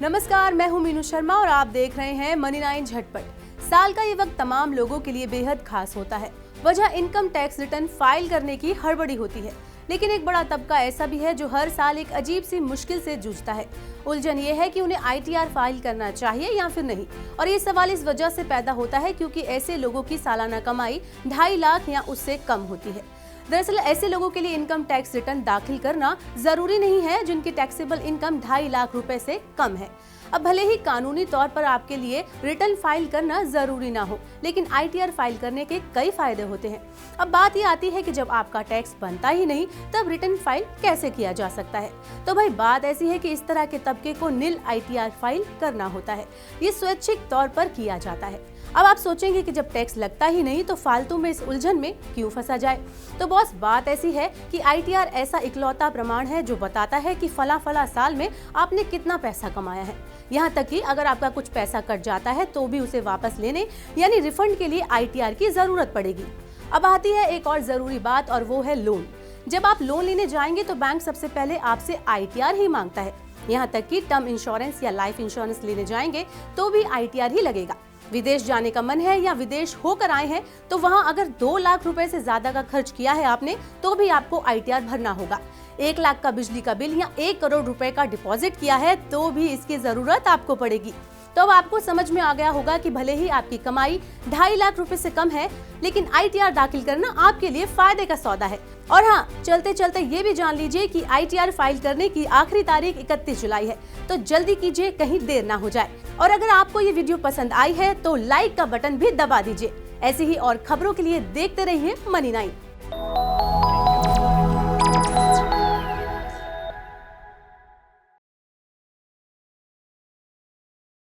नमस्कार, मैं हूं मीनू शर्मा और आप देख रहे हैं मनी 9 झटपट। साल का ये वक्त तमाम लोगों के लिए बेहद खास होता है। वजह इनकम टैक्स रिटर्न फाइल करने की हड़बड़ी होती है, लेकिन एक बड़ा तबका ऐसा भी है जो हर साल एक अजीब सी मुश्किल से जूझता है। उलझन ये है कि उन्हें ITR फाइल करना चाहिए या फिर नहीं, और ये सवाल इस वजह से पैदा होता है क्योंकि ऐसे लोगों की सालाना कमाई 2.5 लाख या उससे कम होती है। दरअसल ऐसे लोगों के लिए इनकम टैक्स रिटर्न दाखिल करना जरूरी नहीं है जिनकी टैक्सेबल इनकम 2.5 लाख रुपए से कम है। अब भले ही कानूनी तौर पर आपके लिए रिटर्न फाइल करना जरूरी ना हो, लेकिन ITR फाइल करने के कई फायदे होते हैं। अब बात ये आती है कि जब आपका टैक्स बनता ही नहीं, तब रिटर्न फाइल कैसे किया जा सकता है। तो भाई बात ऐसी है कि इस तरह के तबके को नील ITR फाइल करना होता है। ये स्वैच्छिक तौर पर किया जाता है। अब आप सोचेंगे कि जब टैक्स लगता ही नहीं तो फालतू में इस उलझन में क्यों फंसा जाए। तो बॉस, बात ऐसी है कि ITR ऐसा इकलौता प्रमाण है जो बताता है कि फला साल में आपने कितना पैसा कमाया है। यहाँ तक कि अगर आपका कुछ पैसा कट जाता है तो भी उसे वापस लेने यानी रिफंड के लिए ITR की जरूरत पड़ेगी। अब आती है एक और जरूरी बात, और वो है लोन। जब आप लोन लेने जाएंगे तो बैंक सबसे पहले आपसे ITR ही मांगता है। यहाँ तक कि टर्म इंश्योरेंस या लाइफ इंश्योरेंस लेने जाएंगे तो भी ITR ही लगेगा। विदेश जाने का मन है या विदेश होकर आए हैं तो वहाँ अगर 2 लाख रुपए से ज्यादा का खर्च किया है आपने तो भी आपको ITR भरना होगा। 1 लाख का बिजली का बिल या 1 करोड़ रुपए का डिपॉजिट किया है तो भी इसकी जरूरत आपको पड़ेगी। तो अब आपको समझ में आ गया होगा कि भले ही आपकी कमाई 2.5 लाख रुपए से कम है, लेकिन ITR दाखिल करना आपके लिए फायदे का सौदा है। और हाँ, चलते चलते ये भी जान लीजिए कि ITR फाइल करने की आखिरी तारीख 31 जुलाई है, तो जल्दी कीजिए, कहीं देर ना हो जाए। और अगर आपको ये वीडियो पसंद आई है तो लाइक का बटन भी दबा दीजिए। ऐसी ही और खबरों के लिए देखते रहिए मनी 9।